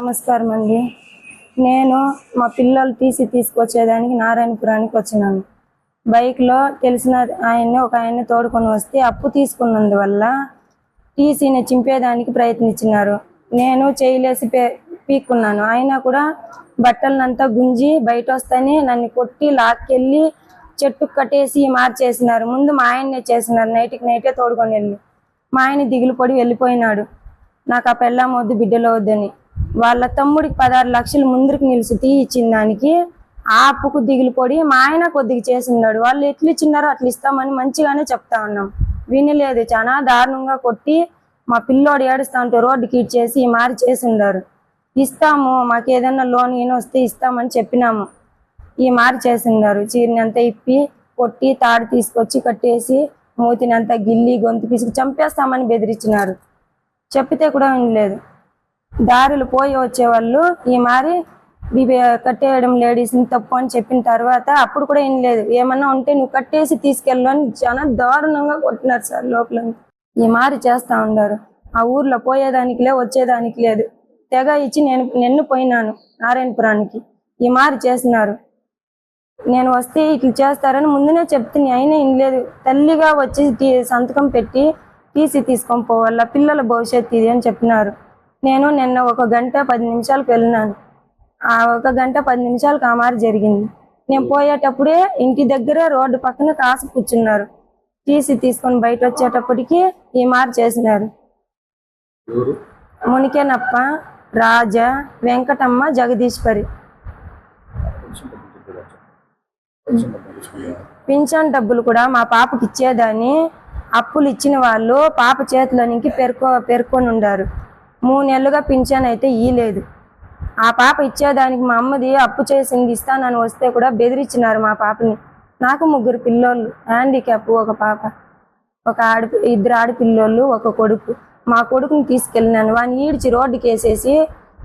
నమస్కారం అండి. నేను మా పిల్లలు తీసుకొచ్చేదానికి నారాయణపురానికి వచ్చినాను. బైక్లో తెలిసిన ఒక ఆయన్ని తోడుకొని వస్తే అప్పు తీసుకున్నందువల్ల టీసీని చింపేదానికి ప్రయత్నించినారు. నేను చేయలేసి పీక్కున్నాను. అయినా కూడా బట్టలనంతా గుంజి బయట వస్తానే నన్ను కొట్టి లాక్కెళ్ళి చెట్టుకు కట్టేసి మార్చేసినారు. ముందు మా ఆయన్నే చేసినారు. నైటే తోడుకొని వెళ్ళి మా ఆయన దిగులు పడి వెళ్ళిపోయినాడు. నాకు ఆ పెళ్ళాం వద్దు, బిడ్డలు వద్దని. వాళ్ళ తమ్ముడికి 16 లక్షలు ముందుకు నిలిచి ఇచ్చిన దానికి ఆ అప్పుకు దిగులు పడి మా ఆయన కొద్దిగా చేసినాడు. వాళ్ళు ఎట్లు ఇచ్చినారో అట్లా ఇస్తామని మంచిగానే చెప్తా ఉన్నాం. వినలేదు. చాలా దారుణంగా కొట్టి మా పిల్లోడు ఏడుస్తా ఉంటే రోడ్డుకి ఇచ్చేసి చేసిండారు. ఇస్తాము, మాకు ఏదైనా లోన్ వస్తే ఇస్తామని చెప్పినాము. చేసిండారు. చీరనంతా ఇప్పి కొట్టి తాడు తీసుకొచ్చి కట్టేసి మూతినంతా గిల్లి గొంతు పిసికి చంపేస్తామని బెదిరించినారు. చెప్పితే కూడా వినలేదు. దారులు పోయి వచ్చేవాళ్ళు కట్టేయడం లేడీస్ని తప్పు అని చెప్పిన తర్వాత అప్పుడు కూడా వినలేదు. ఏమన్నా ఉంటే నువ్వు కట్టేసి తీసుకెళ్ళు అని చాలా దారుణంగా కొట్టినారు సార్. లోపల చేస్తా ఉన్నారు. ఆ ఊర్లో పోయేదానికి వచ్చేదానికి లేదు. తెగ ఇచ్చి నేను పోయినాను నారాయణపురానికి. చేసినారు. నేను వస్తే ఇట్లా చేస్తారని ముందునే చెప్తుంది. అయినా వినలేదు. తల్లిగా వచ్చి సంతకం పెట్టి టీసీ తీసుకొని పోవాల, పిల్లల భవిష్యత్తు ఇది అని చెప్పినారు. నేను నిన్న 1 గంట 10 నిమిషాలకు వెళ్ళినాను. ఆ 1 గంట 10 నిమిషాలకు జరిగింది. నేను పోయేటప్పుడే ఇంటి దగ్గర రోడ్డు పక్కన కాసు కూర్చున్నారు. టీసీ తీసుకొని బయట వచ్చేటప్పటికి చేసినారు. మునికేనప్ప, రాజా, వెంకటమ్మ, జగదీశ్వరి. పింఛన్ డబ్బులు కూడా మా పాపకి ఇచ్చేదాన్ని అప్పులు ఇచ్చిన వాళ్ళు పాప చేతిలోనికి పెరుకొని ఉండారు. 3 నెలలుగా పింఛన్ అయితే ఇయ్యలేదు. ఆ పాప ఇచ్చేదానికి మా అమ్మది అప్పు చేసింది ఇస్తానని వస్తే కూడా బెదిరించినారు మా పాపని. నాకు 3 పిల్లోళ్ళు, హ్యాండిక్యాప్, ఒక పాప, 2 ఆడపిల్లోళ్ళు, 1 కొడుకు. మా కొడుకుని తీసుకెళ్ళినాను. వాడిని ఈడ్చి రోడ్డుకి వేసేసి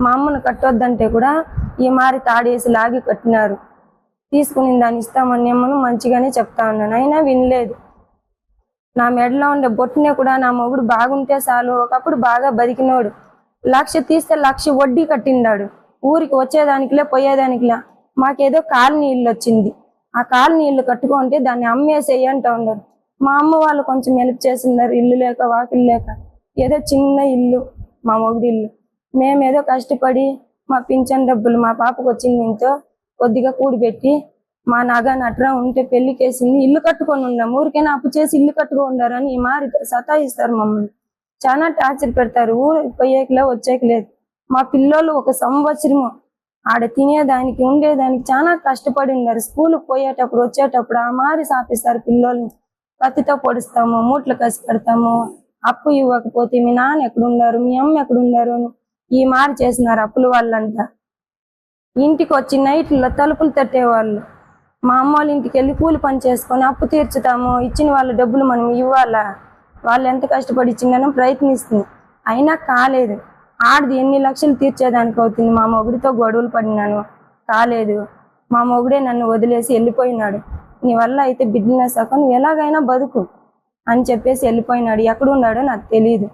మా అమ్మను కట్టొద్దంటే కూడా తాడేసి లాగి కట్టినారు. తీసుకుని దాన్ని ఇస్తామని ఏమను మంచిగానే చెప్తా ఉన్నాను. అయినా వినలేదు. నా మెడలో ఉండే బొట్టునే కూడా నా మొగుడు బాగుంటే చాలు. ఒకప్పుడు బాగా బతికినోడు. 1,00,000 తీస్తే 1,00,000 వడ్డీ కట్టిండాడు. ఊరికి వచ్చేదానికిలే పోయేదానికిలే. మాకేదో కాలనీ ఇల్లు వచ్చింది. ఆ కాలనీ ఇల్లు కట్టుకుంటే దాన్ని అమ్మేసేయి అంటూ ఉన్నారు. మా అమ్మ వాళ్ళు కొంచెం హెల్ప్ చేసినారు. ఇల్లు లేక వాకిలు లేక ఏదో చిన్న ఇల్లు మా మొగుడి ఇల్లు. మేమేదో కష్టపడి మా పింఛన్ డబ్బులు మా పాపకు వచ్చింది ఇంతో కొద్దిగా కూడిపెట్టి మా నగ నట్రా ఉంటే పెళ్లికేసింది. ఇల్లు కట్టుకొని ఉన్నాం. ఊరికైనా అప్పు చేసి ఇల్లు కట్టుకొని ఉండారని సతాయిస్తారు మమ్మల్ని. చాలా టార్చర్ పెడతారు. ఊరికి పోయేకలే వచ్చేకలేదు. మా పిల్లోళ్ళు 1 సంవత్సరము ఆడ తినేదానికి ఉండేదానికి చాలా కష్టపడి ఉన్నారు. స్కూల్కి పోయేటప్పుడు వచ్చేటప్పుడు సాపిస్తారు. పిల్లోల్ని కత్తితో పొడుస్తాము, మూట్లు కసి పెడతాము. అప్పు ఇవ్వకపోతే మీ నాన్న ఎక్కడున్నారు, మీ అమ్మ ఎక్కడున్నారు అని చేసినారు అప్పుల వాళ్ళంతా. ఇంటికి వచ్చి నైట్లో తలుపులు తట్టేవాళ్ళు. మా అమ్మ వాళ్ళ ఇంటికి వెళ్ళి కూలి పని చేసుకొని అప్పు తీర్చుతాము, ఇచ్చిన వాళ్ళ డబ్బులు మనం ఇవ్వాలా. వాళ్ళు ఎంత కష్టపడి ఇచ్చిందనో ప్రయత్నిస్తుంది. అయినా కాలేదు. ఆడది ఎన్ని లక్షలు తీర్చేదానికి అవుతుంది. మా మొగుడితో గొడవలు పడినాను, కాలేదు. మా మొగుడే నన్ను వదిలేసి వెళ్ళిపోయినాడు. నీ వల్ల అయితే బిజినెస్ అక్క, నువ్వు ఎలాగైనా బతుకు అని చెప్పేసి వెళ్ళిపోయినాడు. ఎక్కడున్నాడో నాకు తెలియదు.